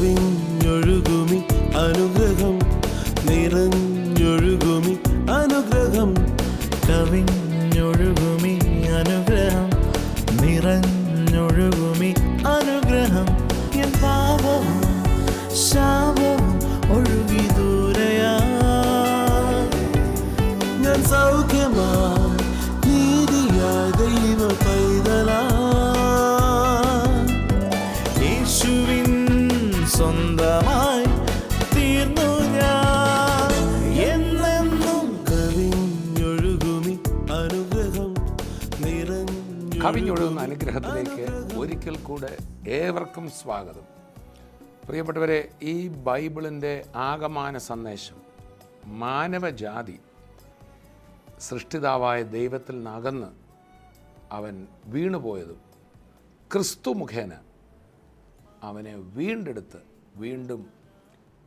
കവിഞ്ഞൊഴുകുമി അനുഗ്രഹം നിറഞ്ഞൊഴുകുമി അനുഗ്രഹം കവിഞ്ഞൊഴുകുമി അനുഗ്രഹം നിറഞ്ഞൊഴുകുമി അനുഗ്രഹം എൻ പാപവും ശാപവും ഒഴുകി ദൂരയാ ഞാൻ സൗഖ്യമാ നീതിയായ ദൈവ പൈതലാ യേശുവിൻ സ്വന്തമായി തീർന്നു ഞാൻ എന്നെന്നും. കവിഞ്ഞൊഴുകുമി അനുഗ്രഹം കവിഞ്ഞൊഴുകുന്ന അനുഗ്രഹത്തിലേക്ക് ഒരിക്കൽ കൂടെ ഏവർക്കും സ്വാഗതം. പ്രിയപ്പെട്ടവരെ, ഈ ബൈബിളിൻ്റെ ആകമാന സന്ദേശം മാനവജാതി സൃഷ്ടിതാവായ ദൈവത്തിൽ നിന്നകന്ന് അവൻ വീണുപോയതും ക്രിസ്തു മുഖേന അവനെ വീണ്ടെടുത്ത് വീണ്ടും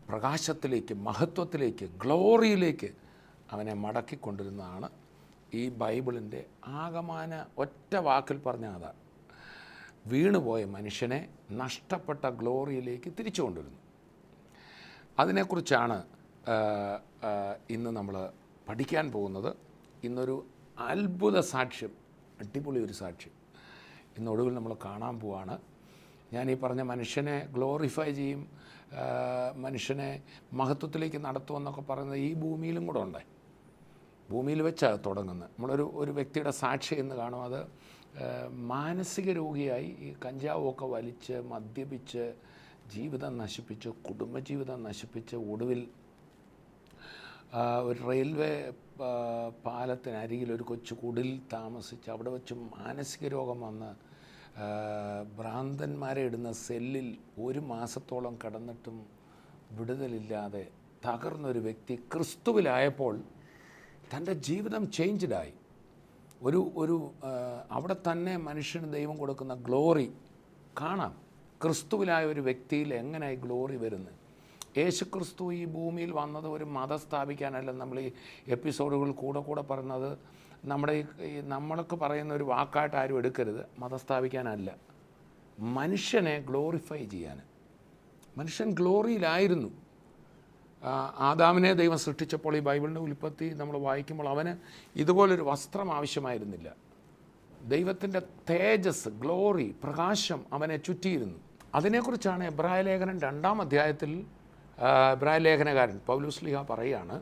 പ്രകാശത്തിലേക്ക്, മഹത്വത്തിലേക്ക്, ഗ്ലോറിയിലേക്ക് അവനെ മടക്കിക്കൊണ്ടിരുന്നതാണ് ഈ ബൈബിളിൻ്റെ ആകമാന ഒറ്റ വാക്കിൽ പറഞ്ഞ അതാണ്. വീണുപോയ മനുഷ്യനെ നഷ്ടപ്പെട്ട ഗ്ലോറിയിലേക്ക് തിരിച്ചു കൊണ്ടുവരുന്നു. അതിനെക്കുറിച്ചാണ് ഇന്ന് നമ്മൾ പഠിക്കാൻ പോകുന്നത്. ഇന്നൊരു അത്ഭുത സാക്ഷ്യം, അടിപൊളി ഒരു സാക്ഷ്യം ഇന്നൊടുവിൽ നമ്മൾ കാണാൻ പോവാണ്. ഞാൻ ഈ പറഞ്ഞ മനുഷ്യനെ ഗ്ലോറിഫൈ ചെയ്യും, മനുഷ്യനെ മഹത്വത്തിലേക്ക് നടത്തുമെന്നൊക്കെ പറയുന്നത് ഈ ഭൂമിയിലും കൂടെ ഉണ്ട്. ഭൂമിയിൽ വെച്ചാണ് തുടങ്ങുന്നത്. ഒരു വ്യക്തിയുടെ സാക്ഷി എന്ന് കാണും. അത് മാനസിക രോഗിയായി ഈ കഞ്ചാവൊക്കെ വലിച്ച് മദ്യപിച്ച് ജീവിതം നശിപ്പിച്ച്, കുടുംബജീവിതം നശിപ്പിച്ച്, ഒടുവിൽ ഒരു റെയിൽവേ പാലത്തിനരികിൽ ഒരു കൊച്ചു കുടിൽ താമസിച്ച് അവിടെ വെച്ച് മാനസിക രോഗം വന്ന് ഭ്രാന്തന്മാരെ ഇടുന്ന സെല്ലിൽ 1 മാസത്തോളം കിടന്നിട്ടും വിടുതലില്ലാതെ തകർന്നൊരു വ്യക്തി ക്രിസ്തുവിലായപ്പോൾ തൻ്റെ ജീവിതം ചേഞ്ച്ഡായി. ഒരു അവിടെ തന്നെ മനുഷ്യന് ദൈവം കൊടുക്കുന്ന ഗ്ലോറി കാണാം. ക്രിസ്തുവിലായ ഒരു വ്യക്തിയിൽ എങ്ങനെയായി ഗ്ലോറി വരുന്നത്? യേശു ക്രിസ്തു ഈ ഭൂമിയിൽ വന്നത് ഒരു മതം സ്ഥാപിക്കാനല്ല. നമ്മൾ ഈ എപ്പിസോഡുകൾ കൂടെ പറയുന്നത് നമ്മൾക്ക് പറയുന്ന ഒരു വാക്കായിട്ട് ആരും എടുക്കരുത്. മതം സ്ഥാപിക്കാനല്ല, മനുഷ്യനെ ഗ്ലോറിഫൈ ചെയ്യാൻ. മനുഷ്യൻ ഗ്ലോറിയിലായിരുന്നു. ആദാമിനെ ദൈവം സൃഷ്ടിച്ചപ്പോൾ ഈ ബൈബിളിൻ്റെ ഉൽപ്പത്തി നമ്മൾ വായിക്കുമ്പോൾ അവന് ഇതുപോലൊരു വസ്ത്രം ആവശ്യമായിരുന്നില്ല. ദൈവത്തിൻ്റെ തേജസ്, ഗ്ലോറി, പ്രകാശം അവനെ ചുറ്റിയിരുന്നു. അതിനെക്കുറിച്ചാണ് എബ്രായ ലേഖനം 2-ാം അധ്യായത്തിൽ എബ്രായ ലേഖനകാരൻ പൗലോസ് ശ്ലീഹ പറയുകയാണ്.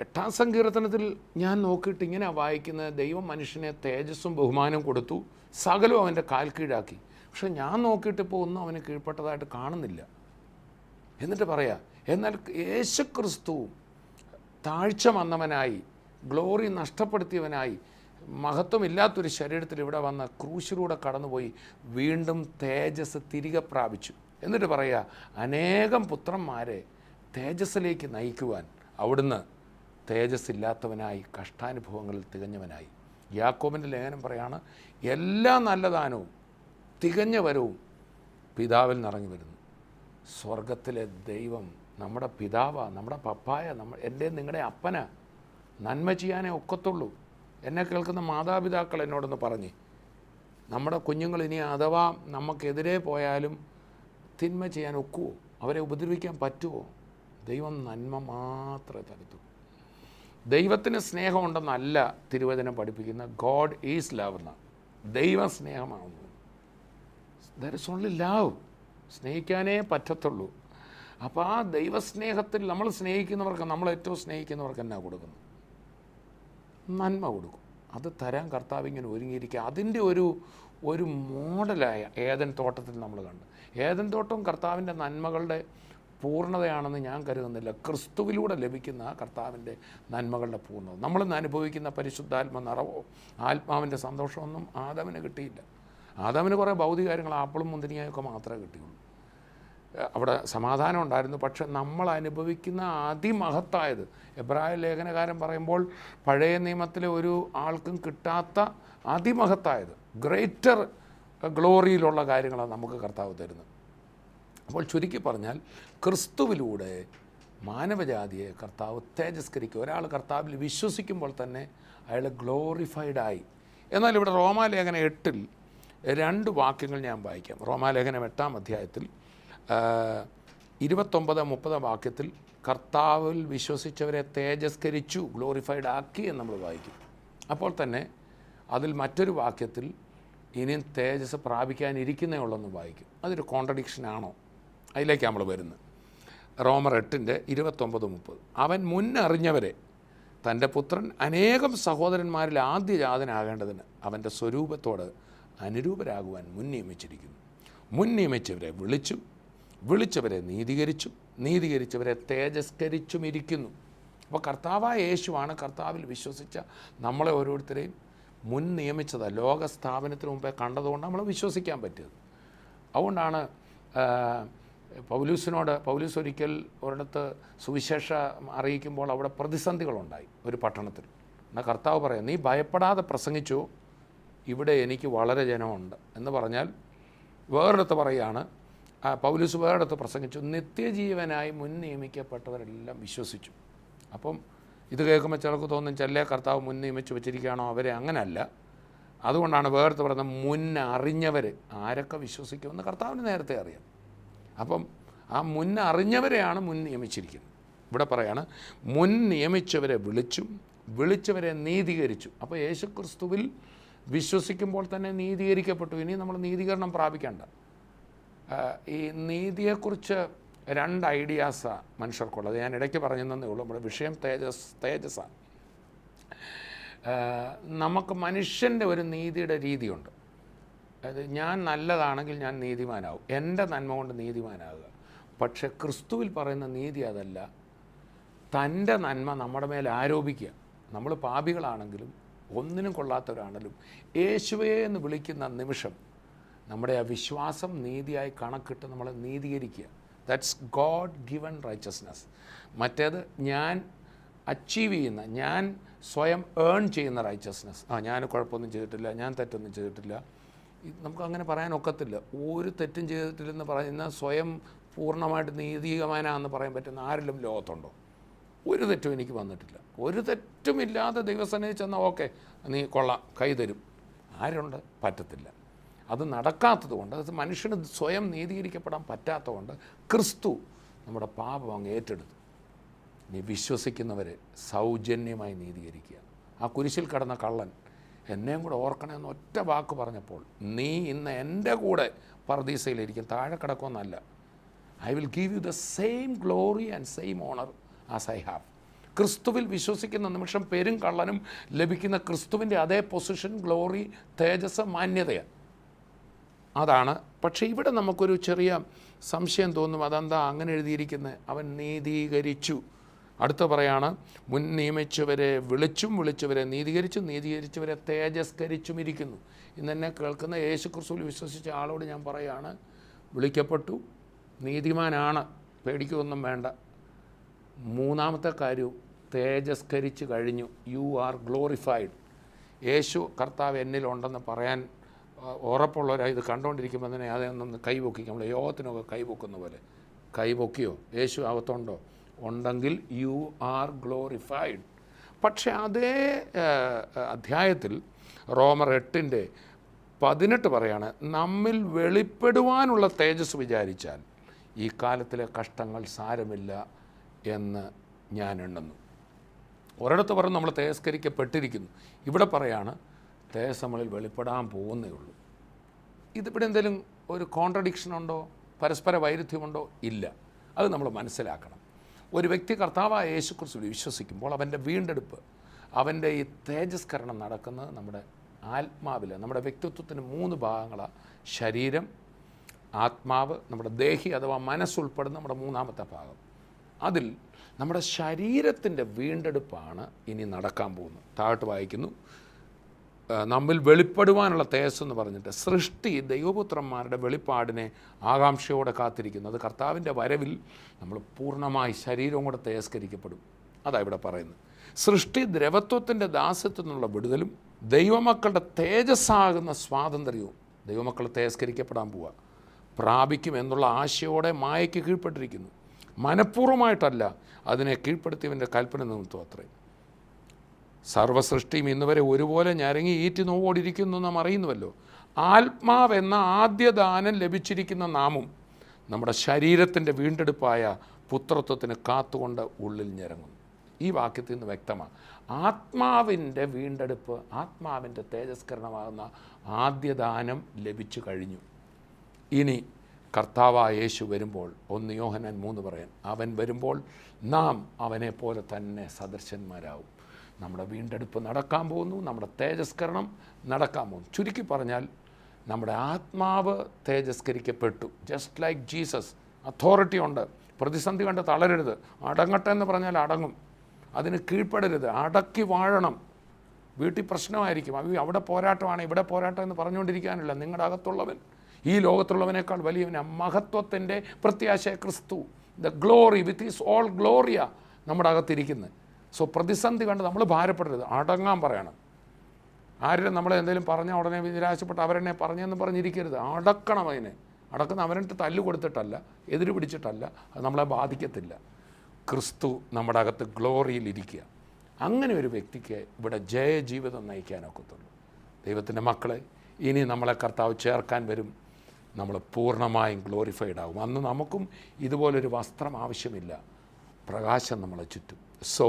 8-ാം സങ്കീർത്തനത്തിൽ ഞാൻ നോക്കിയിട്ട് ഇങ്ങനെ വായിക്കുന്നത്, ദൈവം മനുഷ്യനെ തേജസ്സും ബഹുമാനവും കൊടുത്തു, സകലവും അവൻ്റെ കാൽ കീഴാക്കി. പക്ഷെ ഞാൻ നോക്കിയിട്ടിപ്പോൾ ഒന്നും അവന് കീഴ്പ്പെട്ടതായിട്ട് കാണുന്നില്ല. എന്നിട്ട് പറയാം, എന്നാൽ യേശുക്രിസ്തു താഴ്ച വന്നവനായി, ഗ്ലോറി നഷ്ടപ്പെടുത്തിയവനായി, മഹത്വമില്ലാത്തൊരു ശരീരത്തിൽ ഇവിടെ വന്ന ക്രൂശിലൂടെ കടന്നുപോയി വീണ്ടും തേജസ് തിരികെ പ്രാപിച്ചു. എന്നിട്ട് പറയുക, അനേകം പുത്രന്മാരെ തേജസ്സിലേക്ക് നയിക്കുവാൻ അവിടുന്ന് തേജസ് ഇല്ലാത്തവനായി, കഷ്ടാനുഭവങ്ങളിൽ തികഞ്ഞവനായി. യാക്കോബിൻ്റെ ലേഖനം പറയാണ്, എല്ലാ നല്ല ദാനവും തികഞ്ഞ വരവും പിതാവിൽ നിറങ്ങി വരുന്നു. സ്വർഗത്തിലെ ദൈവം നമ്മുടെ പിതാവാണ്, നമ്മുടെ പപ്പായ, എൻ്റെ നിങ്ങളുടെ അപ്പനാ. നന്മ ചെയ്യാനേ ഒക്കത്തുള്ളൂ. എന്നെ കേൾക്കുന്ന മാതാപിതാക്കൾ എന്നോടൊന്ന് പറഞ്ഞ്, നമ്മുടെ കുഞ്ഞുങ്ങൾ ഇനി അഥവാ നമുക്കെതിരെ പോയാലും തിന്മ ചെയ്യാൻ ഒക്കുമോ? അവരെ ഉപദ്രവിക്കാൻ പറ്റുമോ? ദൈവം നന്മ മാത്രമേ തരത്തുള്ളൂ. ദൈവത്തിന് സ്നേഹമുണ്ടെന്നല്ല തിരുവചനം പഠിപ്പിക്കുന്ന. ഗോഡ് ഈസ് ലവ് എന്ന ദൈവം സ്നേഹമാണെന്ന്. There is only love. സ്നേഹിക്കാനേ പറ്റത്തുള്ളൂ. അപ്പോൾ ആ ദൈവസ്നേഹത്തിൽ നമ്മൾ സ്നേഹിക്കുന്നവർക്ക്, നമ്മൾ ഏറ്റവും സ്നേഹിക്കുന്നവർക്ക് എന്നാ കൊടുക്കുന്നു? നന്മ കൊടുക്കും. അത് തരാൻ കർത്താവ് ഇങ്ങനെ ഒരുങ്ങിയിരിക്കുക. അതിൻ്റെ ഒരു മോഡലായ ഏദൻ തോട്ടത്തിൽ നമ്മൾ കണ്ടു. ഏദൻ തോട്ടം കർത്താവിൻ്റെ നന്മകളുടെ പൂർണ്ണതയാണെന്ന് ഞാൻ കരുതുന്നില്ല. ക്രിസ്തുവിലൂടെ ലഭിക്കുന്ന കർത്താവിൻ്റെ നന്മകളുടെ പൂർണ്ണത. നമ്മളിന്ന് അനുഭവിക്കുന്ന പരിശുദ്ധാത്മ നിറവോ ആത്മാവിൻ്റെ സന്തോഷമൊന്നും ആദാമിന് കിട്ടിയില്ല. ആദാമിന് കുറേ ഭൗതിക കാര്യങ്ങൾ, ആപ്പിളും മുന്തിരിങ്ങയൊക്കെ മാത്രമേ കിട്ടിയുള്ളൂ. അവിടെ സമാധാനം ഉണ്ടായിരുന്നു. പക്ഷെ നമ്മൾ അനുഭവിക്കുന്ന അതിമഹത്തായത്, എബ്രായ ലേഖനകാരൻ പറയുമ്പോൾ പഴയ നിയമത്തിലെ ഒരു ആൾക്കും കിട്ടാത്ത അതിമഹത്തായത്, ഗ്രേറ്റർ ഗ്ലോറിയിലുള്ള കാര്യങ്ങളാണ് നമുക്ക് കർത്താവ് തരുന്നത്. അപ്പോൾ ചുരുക്കി പറഞ്ഞാൽ ക്രിസ്തുവിലൂടെ മാനവജാതിയെ കർത്താവ് തേജസ്കരിക്കും. ഒരാൾ കർത്താവിൽ വിശ്വസിക്കുമ്പോൾ തന്നെ അയാൾ ഗ്ലോറിഫൈഡായി. എന്നാൽ ഇവിടെ റോമാലേഖനം 8 2 വാക്യങ്ങൾ ഞാൻ വായിക്കാം. റോമാലേഖനം 8-ാം അധ്യായത്തിൽ 29-30 വാക്യത്തിൽ കർത്താവിൽ വിശ്വസിച്ചവരെ തേജസ്കരിച്ചു, ഗ്ലോറിഫൈഡ് ആക്കി എന്ന് നമ്മൾ വായിക്കും. അപ്പോൾ തന്നെ അതിൽ മറ്റൊരു വാക്യത്തിൽ ഇനിയും തേജസ് പ്രാപിക്കാനിരിക്കുന്നേ ഉള്ളെന്ന് വായിക്കും. അതൊരു കോൺട്രഡിക്ഷനാണോ? അതിലേക്ക് നമ്മൾ വരുന്നത്. റോമർ 8:29-30 അവൻ മുന്നറിഞ്ഞവരെ തൻ്റെ പുത്രൻ അനേകം സഹോദരന്മാരിൽ ആദ്യജാതനാകേണ്ടതിന് അവൻ്റെ സ്വരൂപത്തോട് അനുരൂപരാകുവാൻ മുൻ നിയമിച്ചിരിക്കുന്നു. മുൻ നിയമിച്ചവരെ വിളിച്ചു, വിളിച്ചവരെ നീതീകരിച്ചു, നീതീകരിച്ചവരെ തേജസ്കരിച്ചും ഇരിക്കുന്നു. അപ്പോൾ കർത്താവായ യേശുവാണ് കർത്താവിൽ വിശ്വസിച്ച നമ്മളെ ഓരോരുത്തരെയും മുൻ നിയമിച്ചത്. ലോക സ്ഥാപനത്തിന് മുമ്പേ കണ്ടതുകൊണ്ട് നമ്മൾ വിശ്വസിക്കാൻ പറ്റിയത്. അതുകൊണ്ടാണ് പൗലൂസ് ഒരിക്കൽ ഒരിടത്ത് സുവിശേഷം അറിയിക്കുമ്പോൾ അവിടെ പ്രതിസന്ധികളുണ്ടായി ഒരു പട്ടണത്തിൽ. എന്നാൽ കർത്താവ് പറയാം, നീ ഭയപ്പെടാതെ പ്രസംഗിച്ചു, ഇവിടെ എനിക്ക് വളരെ ജനമുണ്ട് എന്ന് പറഞ്ഞാൽ വേറൊരിടത്ത് പറയുകയാണ്, പൗലൂസ് വേറൊരിടത്ത് പ്രസംഗിച്ചു, നിത്യജീവനായി മുൻ നിയമിക്കപ്പെട്ടവരെല്ലാം വിശ്വസിച്ചു. അപ്പം ഇത് കേൾക്കുമ്പോൾ ചിലർക്ക് തോന്നും ചെല്ലേ കർത്താവ് മുൻ നിയമിച്ച് വെച്ചിരിക്കുകയാണോ അവരെ. അങ്ങനെയല്ല. അതുകൊണ്ടാണ് വേറെടുത്ത് പറയുന്നത് മുൻ അറിഞ്ഞവർ ആരൊക്കെ വിശ്വസിക്കുമെന്ന് കർത്താവിന് നേരത്തെ അറിയാം. അപ്പം ആ മുൻ അറിഞ്ഞവരെയാണ് മുൻ നിയമിച്ചിരിക്കുന്നത്. ഇവിടെ പറയാണ് മുൻ നിയമിച്ചവരെ വിളിച്ചും വിളിച്ചവരെ നീതീകരിച്ചു. അപ്പോൾ യേശുക്രിസ്തുവിൽ വിശ്വസിക്കുമ്പോൾ തന്നെ നീതീകരിക്കപ്പെട്ടു. ഇനി നമ്മൾ നീതീകരണം പ്രാപിക്കേണ്ട. ഈ നീതിയെക്കുറിച്ച് 2 ഐഡിയാസാണ് മനുഷ്യർക്കുള്ളത്. ഞാൻ ഇടയ്ക്ക് പറഞ്ഞു തന്നേ ഉള്ളൂ. നമ്മുടെ വിഷയം തേജസ്സാണ്. നമുക്ക് മനുഷ്യൻ്റെ ഒരു നീതിയുടെ രീതിയുണ്ട്. അതായത് ഞാൻ നല്ലതാണെങ്കിൽ ഞാൻ നീതിമാനാവും, എൻ്റെ നന്മ കൊണ്ട് നീതിമാനാകുക. പക്ഷേ ക്രിസ്തുവിൽ പറയുന്ന നീതി അതല്ല. തൻ്റെ നന്മ നമ്മുടെ മേൽ ആരോപിക്കുക. നമ്മൾ പാപികളാണെങ്കിലും ഒന്നിനും കൊള്ളാത്തവരാണെങ്കിലും യേശുവേ എന്ന് വിളിക്കുന്ന നിമിഷം നമ്മുടെ ആ വിശ്വാസം നീതിയായി കണക്കിട്ട് നമ്മളെ നീതീകരിക്കുക. That's God given righteousness. മറ്റേത് ഞാൻ അച്ചീവ് ചെയ്യുന്ന, ഞാൻ സ്വയം ഏൺ ചെയ്യുന്ന റൈച്ചസ്നെസ്. ഞാൻ കുഴപ്പമൊന്നും ചെയ്തിട്ടില്ല, ഞാൻ തെറ്റൊന്നും ചെയ്തിട്ടില്ല. നമുക്കങ്ങനെ പറയാൻ ഒക്കത്തില്ല. ഒരു തെറ്റും ചെയ്തിട്ടില്ലെന്ന് പറയുന്ന സ്വയം പൂർണ്ണമായിട്ട് നീതികമാനാണെന്ന് പറയാൻ പറ്റുന്ന ആരെങ്കിലും ലോകത്തുണ്ടോ? ഒരു തെറ്റും എനിക്ക് വന്നിട്ടില്ല. ഒരു തെറ്റുമില്ലാതെ ദൈവസന്നിധി ചെന്നാൽ ഓക്കെ നീ കൊള്ളാം, കൈ തരും. ആരുണ്ട്? പറ്റത്തില്ല. അത് നടക്കാത്തത് കൊണ്ട്, അത് മനുഷ്യന് സ്വയം നീതീകരിക്കപ്പെടാൻ പറ്റാത്തതുകൊണ്ട് ക്രിസ്തു നമ്മുടെ പാപം അങ്ങ് ഏറ്റെടുത്തു. നീ വിശ്വസിക്കുന്നവരെ സൗജന്യമായി നീതീകരിക്കുക. ആ കുരിശിൽ കിടന്ന കള്ളൻ എന്നെയും കൂടെ ഓർക്കണമെന്ന് ഒറ്റ വാക്ക് പറഞ്ഞപ്പോൾ, നീ ഇന്ന് എൻ്റെ കൂടെ പർദീസയിലിരിക്കും, താഴെ കിടക്കുമെന്നല്ല. I will give you the same glory and same honour as I have. ക്രിസ്തുവിൽ വിശ്വസിക്കുന്ന നിമിഷം പേരും കള്ളനും ലഭിക്കുന്ന ക്രിസ്തുവിൻ്റെ അതേ പൊസിഷൻ, ഗ്ലോറി, തേജസ്, മാന്യതയാണ്. അതാണ്. പക്ഷേ ഇവിടെ നമുക്കൊരു ചെറിയ സംശയം തോന്നും. അതെന്താ അങ്ങനെ എഴുതിയിരിക്കുന്നത്? അവൻ നീതീകരിച്ചു. അടുത്ത പറയാണ്, മുൻ നിയമിച്ചവരെ വിളിച്ചും വിളിച്ചവരെ നീതീകരിച്ചും നീതീകരിച്ചവരെ തേജസ്കരിച്ചും ഇരിക്കുന്നു. ഇന്ന് എന്നെ കേൾക്കുന്ന യേശുക്രിസ്തുവിൽ വിശ്വസിച്ച ആളോട് ഞാൻ പറയുകയാണ്, വിളിക്കപ്പെട്ടു, നീതിമാനാണ്, പേടിക്കൊന്നും വേണ്ട. മൂന്നാമത്തെ കാര്യവും തേജസ്കരിച്ച് കഴിഞ്ഞു. You are glorified. യേശു കർത്താവ് എന്നിലുണ്ടെന്ന് പറയാൻ ഉറപ്പുള്ളവരായി ഇത് കണ്ടുകൊണ്ടിരിക്കുമ്പോൾ തന്നെ അതൊന്ന് കൈപൊക്കിക്കും. നമ്മൾ യോഗത്തിനൊക്കെ കൈപൊക്കുന്ന പോലെ കൈപൊക്കിയോ? യേശു അകത്തുണ്ടോ? ഉണ്ടെങ്കിൽ യു ആർ ഗ്ലോറിഫൈഡ്. പക്ഷേ അതേ അധ്യായത്തിൽ റോമർ 8:18 പറയാണ്, നമ്മിൽ വെളിപ്പെടുവാനുള്ള തേജസ് വിചാരിച്ചാൽ ഈ കാലത്തിലെ കഷ്ടങ്ങൾ സാരമില്ല എന്ന് ഞാൻ എണ്ണുന്നു. ഒരിടത്ത് പറഞ്ഞു നമ്മൾ തേജസ്കരിക്കപ്പെട്ടിരിക്കുന്നു. ഇവിടെ പറയാണ് തേജസ് നമ്മളിൽ വെളിപ്പെടാൻ പോകുന്നേ ഉള്ളൂ. ഇതിവിടെ എന്തെങ്കിലും ഒരു കോൺട്രഡിക്ഷൻ ഉണ്ടോ? പരസ്പര വൈരുദ്ധ്യമുണ്ടോ? ഇല്ല. അത് നമ്മൾ മനസ്സിലാക്കണം. ഒരു വ്യക്തി കർത്താവായ യേശുക്രിസ്തുവിൽ വിശ്വസിക്കുമ്പോൾ അവൻ്റെ വീണ്ടെടുപ്പ്, അവൻ്റെ ഈ തേജസ്കരണം നടക്കുന്നത് നമ്മുടെ ആത്മാവിൽ. നമ്മുടെ വ്യക്തിത്വത്തിന് 3 ഭാഗങ്ങളാണ്: ശരീരം, ആത്മാവ്, നമ്മുടെ ദേഹി അഥവാ മനസ്സുൾപ്പെടുന്ന നമ്മുടെ 3ാമത്തെ ഭാഗം. അതിൽ നമ്മുടെ ശരീരത്തിൻ്റെ വീണ്ടെടുപ്പാണ് ഇനി നടക്കാൻ പോകുന്നത്. താഴോട്ട് വായിക്കുന്നു, നമ്മിൽ വെളിപ്പെടുവാനുള്ള തേജസ് എന്ന് പറഞ്ഞിട്ട് സൃഷ്ടി ദൈവപുത്രന്മാരുടെ വെളിപ്പാടിനെ ആകാംക്ഷയോടെ കാത്തിരിക്കുന്നു. അത് കർത്താവിൻ്റെ വരവിൽ നമ്മൾ പൂർണ്ണമായി ശരീരവും കൂടെ തേജസ്കരിക്കപ്പെടും. അതാണ് ഇവിടെ പറയുന്നത്. സൃഷ്ടി ദ്രവത്വത്തിൻ്റെ ദാസ്യത്തിൽ നിന്നുള്ള വിടുതലും ദൈവമക്കളുടെ തേജസ്സാകുന്ന സ്വാതന്ത്ര്യവും ദൈവമക്കൾ തേജസ്കരിക്കപ്പെടാൻ പോവുക പ്രാപിക്കും എന്നുള്ള ആശയോടെ മായയ്ക്ക് കീഴ്പ്പെട്ടിരിക്കുന്നു. മനഃപൂർവ്വമായിട്ടല്ല, അതിനെ കീഴ്പ്പെടുത്തിയവൻ്റെ കൽപ്പന നിമിത്തം അത്രയും. സർവ്വസൃഷ്ടിയും ഇന്നുവരെ ഒരുപോലെ ഞരങ്ങി ഈറ്റി നോവോടിയിരിക്കുന്നു നാം അറിയുന്നുവല്ലോ. ആത്മാവെന്ന ആദ്യദാനം ലഭിച്ചിരിക്കുന്ന നാമും നമ്മുടെ ശരീരത്തിൻ്റെ വീണ്ടെടുപ്പായ പുത്രത്വത്തിന് കാത്തുകൊണ്ട് ഉള്ളിൽ ഞരങ്ങുന്നു. ഈ വാക്യത്തിൽ നിന്ന് വ്യക്തമാണ്, ആത്മാവിൻ്റെ വീണ്ടെടുപ്പ്, ആത്മാവിൻ്റെ തേജസ്കരണമാകുന്ന ആദ്യദാനം ലഭിച്ചു കഴിഞ്ഞു. ഇനി കർത്താവായ യേശു വരുമ്പോൾ 1 യോഹന്നാൻ 3 പറയാൻ, അവൻ വരുമ്പോൾ നാം അവനെ പോലെ തന്നെ സദൃശന്മാരാവും. നമ്മുടെ വീണ്ടെടുപ്പ് നടക്കാൻ പോകുന്നു, നമ്മുടെ തേജസ്കരണം നടക്കാൻ പോകുന്നു. ചുരുക്കി പറഞ്ഞാൽ നമ്മുടെ ആത്മാവ് തേജസ്കരിക്കപ്പെട്ടു. Just like Jesus. അതോറിറ്റി ഉണ്ട്. പ്രതിസന്ധി കണ്ട് തളരരുത്. അടങ്ങട്ടെ എന്ന് പറഞ്ഞാൽ അടങ്ങും. അതിന് കീഴ്പ്പെടരുത്. അടക്കി വാഴണം. വീട്ടിൽ പ്രശ്നമായിരിക്കും, അവിടെ പോരാട്ടമാണ് ഇവിടെ പോരാട്ടം എന്ന് പറഞ്ഞുകൊണ്ടിരിക്കാനില്ല. നിങ്ങളുടെ അകത്തുള്ളവൻ ഈ ലോകത്തുള്ളവനേക്കാൾ വലിയവനാ. മഹത്വത്തിൻ്റെ പ്രത്യാശ ക്രിസ്തു, the glory with is all Gloria നമ്മുടെ അകത്തിരിക്കുന്നത്. സോ പ്രതിസന്ധി കണ്ട് നമ്മൾ ഭാരപ്പെടരുത്, അടങ്ങാൻ പറയണം. ആരും നമ്മളെ എന്തെങ്കിലും പറഞ്ഞാൽ ഉടനെ നിരാശപ്പെട്ട് അവരെന്നെ പറഞ്ഞെന്ന് പറഞ്ഞിരിക്കരുത്. അടക്കണം. അതിനെ അടക്കുന്ന അവനിട്ട് തല്ലു കൊടുത്തിട്ടല്ല, എതിര് പിടിച്ചിട്ടല്ല, അത് നമ്മളെ ബാധിക്കത്തില്ല. ക്രിസ്തു നമ്മുടെ അകത്ത് ഗ്ലോറിയിലിരിക്കുക. അങ്ങനെ ഒരു വ്യക്തിക്ക് ഇവിടെ ജയജീവിതം നയിക്കാനൊക്കത്തുള്ളൂ. ദൈവത്തിൻ്റെ മക്കളെ, ഇനി നമ്മളെ കർത്താവ് ചേർക്കാൻ വരും. നമ്മൾ പൂർണ്ണമായും ഗ്ലോറിഫൈഡ് ആകും. അന്ന് നമുക്കും ഇതുപോലൊരു വസ്ത്രം ആവശ്യമില്ല. പ്രകാശം നമ്മളെ ചുറ്റും. സോ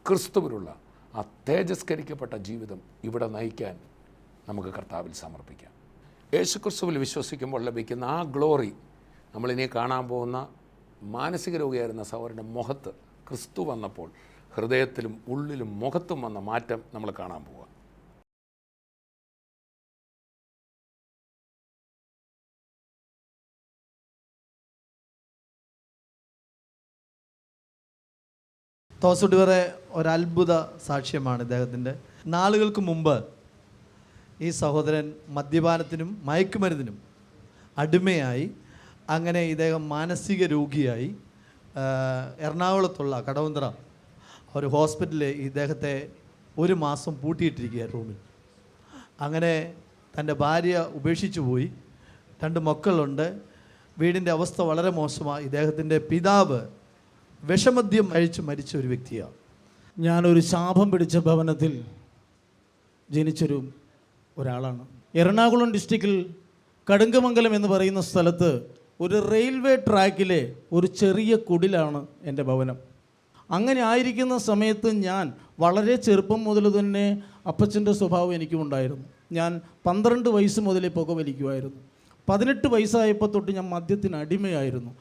ക്രിസ്തുവിലുള്ള ആ തേജസ്കരിക്കപ്പെട്ട ജീവിതം ഇവിടെ നയിക്കാൻ നമുക്ക് കർത്താവിൽ സമർപ്പിക്കാം. യേശുക്രിസ്തുവിൽ വിശ്വസിക്കുമ്പോൾ ലഭിക്കുന്ന ആ ഗ്ലോറി നമ്മളിനി കാണാൻ പോകുന്ന മാനസിക രോഗിയായിരുന്ന സഹോദരൻ്റെ മുഖത്ത് ക്രിസ്തു വന്നപ്പോൾ ഹൃദയത്തിലും ഉള്ളിലും മുഖത്തും വന്ന മാറ്റം നമ്മൾ കാണാൻ പോവുക. തോസുടിവറെ ഒരത്ഭുത സാക്ഷ്യമാണ് ഇദ്ദേഹത്തിൻ്റെ. നാളുകൾക്ക് മുമ്പ് ഈ സഹോദരൻ മദ്യപാനത്തിനും മയക്കുമരുന്നിനും അടിമയായി. അങ്ങനെ ഇദ്ദേഹം മാനസിക രോഗിയായി. എറണാകുളത്തുള്ള കടവന്ത്ര ഒരു ഹോസ്പിറ്റലിൽ ഇദ്ദേഹത്തെ 1 മാസം പൂട്ടിയിട്ടിരിക്കുക റൂമിൽ. അങ്ങനെ തൻ്റെ ഭാര്യ ഉപേക്ഷിച്ചു പോയി. 2 മക്കളുണ്ട്. വീടിൻ്റെ അവസ്ഥ വളരെ മോശമാണ്. ഇദ്ദേഹത്തിൻ്റെ പിതാവ് വിഷമദ്യം കഴിച്ച് മരിച്ച ഒരു വ്യക്തിയാണ്. ഞാനൊരു ശാപം പിടിച്ച ഭവനത്തിൽ ഒരാളാണ്. എറണാകുളം ഡിസ്ട്രിക്റ്റിൽ കടുങ്കമംഗലം എന്ന് പറയുന്ന സ്ഥലത്ത് ഒരു റെയിൽവേ ട്രാക്കിലെ ഒരു ചെറിയ കുടിലാണ് എൻ്റെ ഭവനം. അങ്ങനെ ആയിരിക്കുന്ന സമയത്ത് ഞാൻ വളരെ ചെറുപ്പം മുതൽ തന്നെ അപ്പച്ചൻ്റെ സ്വഭാവം എനിക്കുമുണ്ടായിരുന്നു. ഞാൻ 12 വയസ്സ് മുതലേ പുക വലിക്കുമായിരുന്നു. 18 വയസ്സായപ്പോൾ തൊട്ട് ഞാൻ മദ്യത്തിന് അടിമയായിരുന്നു.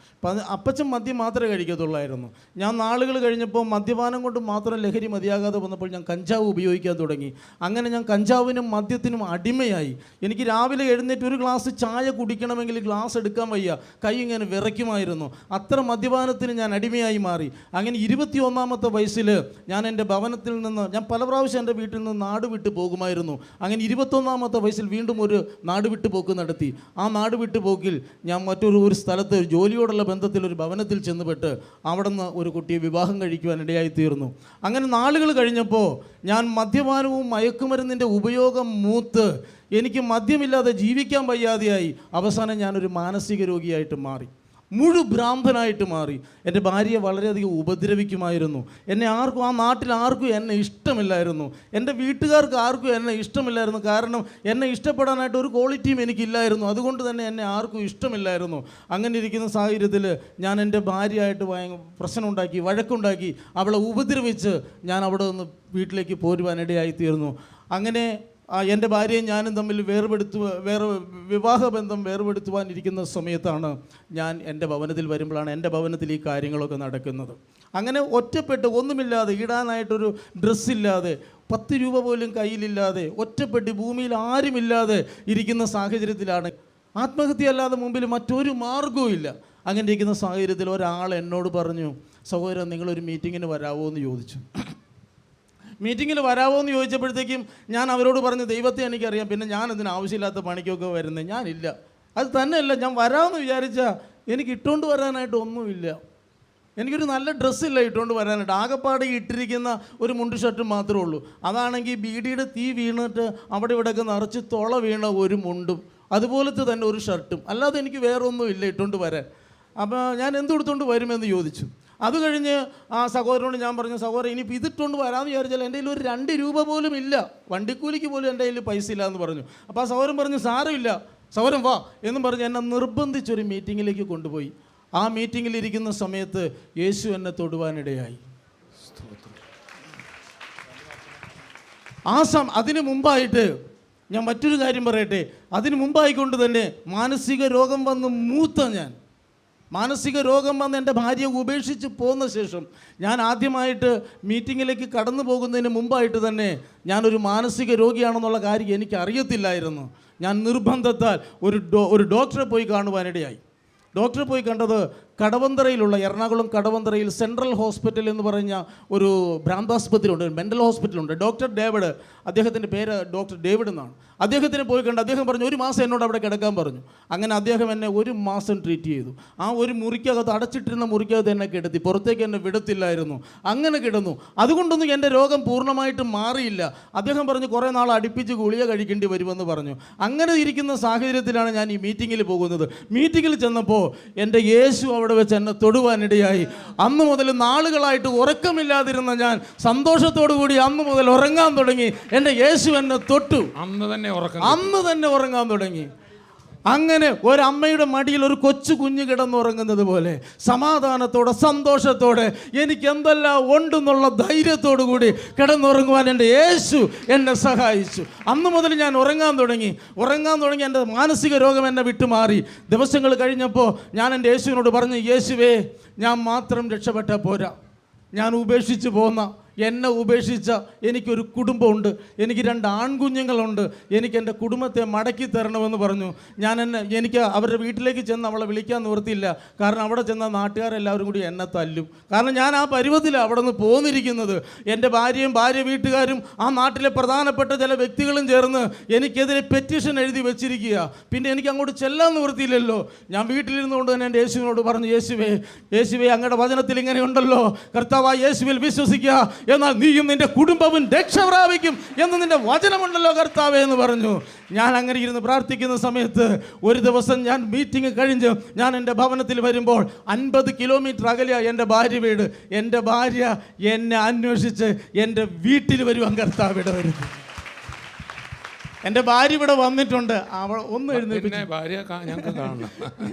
അപ്പച്ചൻ മദ്യം മാത്രമേ കഴിക്കത്തുള്ളായിരുന്നു. ഞാൻ നാളുകൾ കഴിഞ്ഞപ്പോൾ മദ്യപാനം കൊണ്ട് മാത്രം ലഹരി മതിയാകാതെ വന്നപ്പോൾ ഞാൻ കഞ്ചാവ് ഉപയോഗിക്കാൻ തുടങ്ങി. അങ്ങനെ ഞാൻ കഞ്ചാവിനും മദ്യത്തിനും അടിമയായി. എനിക്ക് രാവിലെ എഴുന്നേറ്റ് ഒരു ഗ്ലാസ് ചായ കുടിക്കണമെങ്കിൽ ഗ്ലാസ് എടുക്കാൻ വയ്യ, കൈ ഇങ്ങനെ വിറയ്ക്കുമായിരുന്നു. അത്ര മദ്യപാനത്തിന് ഞാൻ അടിമയായി മാറി. അങ്ങനെ 21-ാമത്തെ വയസ്സിൽ ഞാൻ എൻ്റെ ഭവനത്തിൽ നിന്ന്, ഞാൻ പല പ്രാവശ്യം എൻ്റെ വീട്ടിൽ നിന്ന് നാട് വിട്ട് പോകുമായിരുന്നു. അങ്ങനെ 21-ാമത്തെ വയസ്സിൽ വീണ്ടും ഒരു നാട് വിട്ട് പോക്ക് നടത്തി. ആ നാട് വിട്ടു പോക്കിൽ ഞാൻ മറ്റൊരു സ്ഥലത്ത് ജോലിയോടുള്ള ബന്ധത്തിൽ ഒരു ഭവനത്തിൽ ചെന്നുപെട്ട് അവിടെ നിന്ന് ഒരു കുട്ടിയെ വിവാഹം കഴിക്കുവാൻ ഇടയായിത്തീർന്നു. അങ്ങനെ നാളുകൾ കഴിഞ്ഞപ്പോൾ ഞാൻ മദ്യപാനവും മയക്കുമരുന്നിൻ്റെ ഉപയോഗം മൂത്ത് എനിക്ക് മദ്യമില്ലാതെ ജീവിക്കാൻ വയ്യാതെയായി. അവസാനം ഞാനൊരു മാനസിക രോഗിയായിട്ട് മാറി, ഭ്രാന്തനായിട്ട് മാറി. എൻ്റെ ഭാര്യയെ വളരെയധികം ഉപദ്രവിക്കുമായിരുന്നു. എന്നെ ആർക്കും, ആ നാട്ടിൽ ആർക്കും എന്നെ ഇഷ്ടമില്ലായിരുന്നു. എൻ്റെ വീട്ടുകാർക്ക് ആർക്കും എന്നെ ഇഷ്ടമില്ലായിരുന്നു. കാരണം എന്നെ ഇഷ്ടപ്പെടാനായിട്ട് ഒരു ക്വാളിറ്റിയും എനിക്കില്ലായിരുന്നു. അതുകൊണ്ട് തന്നെ എന്നെ ആർക്കും ഇഷ്ടമില്ലായിരുന്നു. അങ്ങനെ ഇരിക്കുന്ന സാഹചര്യത്തിൽ ഞാൻ എൻ്റെ ഭാര്യയായിട്ട് പ്രശ്നമുണ്ടാക്കി, വഴക്കുണ്ടാക്കി, അവളെ ഉപദ്രവിച്ച് ഞാൻ അവിടെ നിന്ന് വീട്ടിലേക്ക് പോരുവാനിടയായിത്തീർന്നു. അങ്ങനെ എൻ്റെ ഭാര്യയും ഞാനും തമ്മിൽ വിവാഹബന്ധം വേർപെടുത്തുവാനിരിക്കുന്ന സമയത്താണ് ഞാൻ എൻ്റെ ഭവനത്തിൽ വരുമ്പോഴാണ് എൻ്റെ ഭവനത്തിൽ ഈ കാര്യങ്ങളൊക്കെ നടക്കുന്നത്. അങ്ങനെ ഒറ്റപ്പെട്ട്, ഒന്നുമില്ലാതെ, ഇടാനായിട്ടൊരു ഡ്രസ്സില്ലാതെ, 10 രൂപ പോലും കയ്യിലില്ലാതെ, ഒറ്റപ്പെട്ട് ഭൂമിയിൽ ആരുമില്ലാതെ ഇരിക്കുന്ന സാഹചര്യത്തിലാണ്. ആത്മഹത്യയല്ലാതെ മുമ്പിൽ മറ്റൊരു മാർഗവും ഇല്ല. അങ്ങനെ ഇരിക്കുന്ന സാഹചര്യത്തിൽ ഒരാൾ എന്നോട് പറഞ്ഞു, സഹോദരൻ നിങ്ങളൊരു മീറ്റിങ്ങിന് വരാമോ എന്ന് ചോദിച്ചു. മീറ്റിങ്ങിൽ വരാമോ എന്ന് ചോദിച്ചപ്പോഴത്തേക്കും ഞാൻ അവരോട് പറഞ്ഞു, ദൈവത്തെ എനിക്കറിയാം, പിന്നെ ഞാൻ അതിന് ആവശ്യമില്ലാത്ത പണിക്കൊക്കെ വരുന്നത് ഞാനില്ല. അത് തന്നെയല്ല, ഞാൻ വരാമെന്ന് വിചാരിച്ചാൽ എനിക്ക് ഇട്ടുകൊണ്ട് വരാനായിട്ട് ഒന്നുമില്ല. എനിക്കൊരു നല്ല ഡ്രസ്സില്ല ഇട്ടുകൊണ്ട് വരാനായിട്ട്. ആകെപ്പാടെ ഇട്ടിരിക്കുന്ന ഒരു മുണ്ട് ഷർട്ടും മാത്രമേ ഉള്ളൂ. അതാണെങ്കിൽ ബീഡിയുടെ തീ വീണിട്ട് അവിടെ ഇവിടെയൊക്കെ നിറച്ച് തുള വീണ ഒരു മുണ്ടും അതുപോലത്തെ തന്നെ ഒരു ഷർട്ടും, അല്ലാതെ എനിക്ക് വേറെ ഒന്നും ഇല്ല ഇട്ടുകൊണ്ട് വരാൻ. അപ്പോൾ ഞാൻ എന്തെടുത്തുകൊണ്ട് വരുമെന്ന് ചോദിച്ചു. അത് കഴിഞ്ഞ് ആ സഹോദരനോട് ഞാൻ പറഞ്ഞു, സഹോദരൻ ഇനിയിപ്പോൾ ഇതിട്ടുകൊണ്ട് വരാമെന്ന് വിചാരിച്ചാൽ എൻ്റെ കയ്യിൽ ഒരു 2 രൂപ പോലും ഇല്ല, വണ്ടിക്കൂലിക്ക് പോലും എൻ്റെ കയ്യിൽ പൈസ ഇല്ല എന്ന് പറഞ്ഞു. അപ്പോൾ ആ സഹോദരൻ പറഞ്ഞു, സാരമില്ല സഹോദരൻ വാ എന്നും പറഞ്ഞ് എന്നെ നിർബന്ധിച്ചൊരു മീറ്റിങ്ങിലേക്ക് കൊണ്ടുപോയി. ആ മീറ്റിങ്ങിലിരിക്കുന്ന സമയത്ത് യേശു എന്നെ തൊടുവാനിടയായി. അതിന് മുമ്പായിട്ട് ഞാൻ മറ്റൊരു കാര്യം പറയട്ടെ. അതിന് മുമ്പായിക്കൊണ്ട് തന്നെ മാനസിക രോഗം വന്ന് മാനസിക രോഗം വന്ന് എൻ്റെ ഭാര്യയെ ഉപേക്ഷിച്ച് പോന്ന ശേഷം ഞാൻ ആദ്യമായിട്ട് മീറ്റിങ്ങിലേക്ക് കടന്നു പോകുന്നതിന് മുമ്പായിട്ട് തന്നെ ഞാനൊരു മാനസിക രോഗിയാണെന്നുള്ള കാര്യം എനിക്ക് അറിയത്തില്ലായിരുന്നു. ഞാൻ നിർബന്ധത്താൽ ഒരു ഡോക്ടറെ പോയി കാണുവാനിടയായി. ഡോക്ടറെ പോയി കണ്ടത് കടവന്തറയിലുള്ള, എറണാകുളം കടവന്തറയിൽ സെൻട്രൽ ഹോസ്പിറ്റൽ എന്ന് പറഞ്ഞ ഒരു ഭ്രാന്താസ്പത്രി ഉണ്ട്, മെൻ്റൽ ഹോസ്പിറ്റലുണ്ട്. ഡോക്ടർ ഡേവിഡ്, അദ്ദേഹത്തിൻ്റെ പേര് ഡോക്ടർ ഡേവിഡ് എന്നാണ്. അദ്ദേഹത്തിനെ പോയി കണ്ട് അദ്ദേഹം പറഞ്ഞു 1 മാസം എന്നോട് അവിടെ കിടക്കാൻ പറഞ്ഞു. അങ്ങനെ അദ്ദേഹം എന്നെ 1 മാസം ട്രീറ്റ് ചെയ്തു. ആ ഒരു മുറിക്കകത്ത്, അടച്ചിട്ടിരുന്ന മുറിക്കകത്ത് എന്നെ കിടത്തി, പുറത്തേക്ക് എന്നെ വിടത്തില്ലായിരുന്നു. അങ്ങനെ കിടന്നു. അതുകൊണ്ടൊന്നും എൻ്റെ രോഗം പൂർണ്ണമായിട്ട് മാറിയില്ല. അദ്ദേഹം പറഞ്ഞു കുറേ നാൾ അടുപ്പിച്ച് ഗുളിക കഴിക്കേണ്ടി വരുമെന്ന് പറഞ്ഞു. അങ്ങനെ ഇരിക്കുന്ന സാഹചര്യത്തിലാണ് ഞാൻ ഈ മീറ്റിങ്ങിൽ പോകുന്നത്. മീറ്റിങ്ങിൽ ചെന്നപ്പോൾ എൻ്റെ യേശു അവിടെ വെച്ച് എന്നെ തൊടുവാനിടയായി. അന്ന് മുതൽ നാളുകളായിട്ട് ഉറക്കമില്ലാതിരുന്ന ഞാൻ സന്തോഷത്തോടു കൂടി അന്ന് മുതൽ ഉറങ്ങാൻ തുടങ്ങി. എൻ്റെ യേശു എന്നെ തൊട്ടു. അന്ന് തന്നെ ഉറങ്ങാൻ തുടങ്ങി. അങ്ങനെ ഒരമ്മയുടെ മടിയിൽ ഒരു കൊച്ചു കുഞ്ഞ് കിടന്നുറങ്ങുന്നത് പോലെ സമാധാനത്തോടെ, സന്തോഷത്തോടെ, എനിക്ക് എന്തെല്ലാം ഉണ്ടെന്നുള്ള ധൈര്യത്തോടു കൂടി കിടന്നുറങ്ങുവാൻ എൻ്റെ യേശു എന്നെ സഹായിച്ചു. അന്ന് മുതൽ ഞാൻ ഉറങ്ങാൻ തുടങ്ങി. എൻ്റെ മാനസിക രോഗം എന്നെ വിട്ടുമാറി. ദിവസങ്ങൾ കഴിഞ്ഞപ്പോൾ ഞാൻ എൻ്റെ യേശുവിനോട് പറഞ്ഞു, യേശുവേ, ഞാൻ മാത്രം രക്ഷപ്പെട്ടാൽ പോരാ, ഞാൻ ഉപേക്ഷിച്ച് പോന്ന, എന്നെ ഉപേക്ഷിച്ച എനിക്കൊരു കുടുംബമുണ്ട്, എനിക്ക് 2 ആൺകുഞ്ഞുങ്ങളുണ്ട്, എനിക്ക് എൻ്റെ കുടുംബത്തെ മടക്കി തരണമെന്ന് പറഞ്ഞു. എനിക്ക് അവരുടെ വീട്ടിലേക്ക് ചെന്ന് അവളെ വിളിക്കാൻ നിവൃത്തിയില്ല. കാരണം അവിടെ ചെന്ന നാട്ടുകാരെല്ലാവരും കൂടി എന്നെ തല്ലും. കാരണം ഞാൻ ആ പരുവത്തിലാണ് അവിടെ നിന്ന് പോന്നിരിക്കുന്നത്. എൻ്റെ ഭാര്യയും ഭാര്യ വീട്ടുകാരും ആ നാട്ടിലെ പ്രധാനപ്പെട്ട ചില വ്യക്തികളും ചേർന്ന് എനിക്കെതിരെ പെറ്റീഷൻ എഴുതി വെച്ചിരിക്കുക. പിന്നെ എനിക്ക് അങ്ങോട്ട് ചെല്ലാൻ നിവൃത്തിയില്ലല്ലോ. ഞാൻ വീട്ടിലിരുന്നുകൊണ്ട് തന്നെ എൻ്റെ യേശുവിനോട് പറഞ്ഞു, യേശുവേ അങ്ങയുടെ വചനത്തിൽ ഇങ്ങനെയുണ്ടല്ലോ, കർത്താവായ യേശുവിൽ വിശ്വസിക്കുക, എന്നാൽ നീയും നിന്റെ കുടുംബവും രക്ഷ പ്രാപിക്കും എന്ന് നിന്റെ വചനമുണ്ടല്ലോ കർത്താവേ എന്ന് പറഞ്ഞു. ഞാൻ അങ്ങനെ ഇരുന്ന് പ്രാർത്ഥിക്കുന്ന സമയത്ത് ഒരു ദിവസം ഞാൻ മീറ്റിംഗ് കഴിഞ്ഞ് ഞാൻ എൻ്റെ ഭവനത്തിൽ വരുമ്പോൾ 50 കിലോമീറ്റർ അകലെയാണ് എൻ്റെ ഭാര്യ വീട്. എൻ്റെ ഭാര്യ എന്നെ അന്വേഷിച്ച് എൻ്റെ വീട്ടിൽ വരുവാൻ കർത്താവിടെ വരുന്നു. എൻ്റെ ഭാര്യ ഇവിടെ വന്നിട്ടുണ്ട്. അവൾ ഒന്ന് എഴുന്നേൽപ്പിച്ചു. ഭാര്യ ഞങ്ങൾക്ക് കാണണം.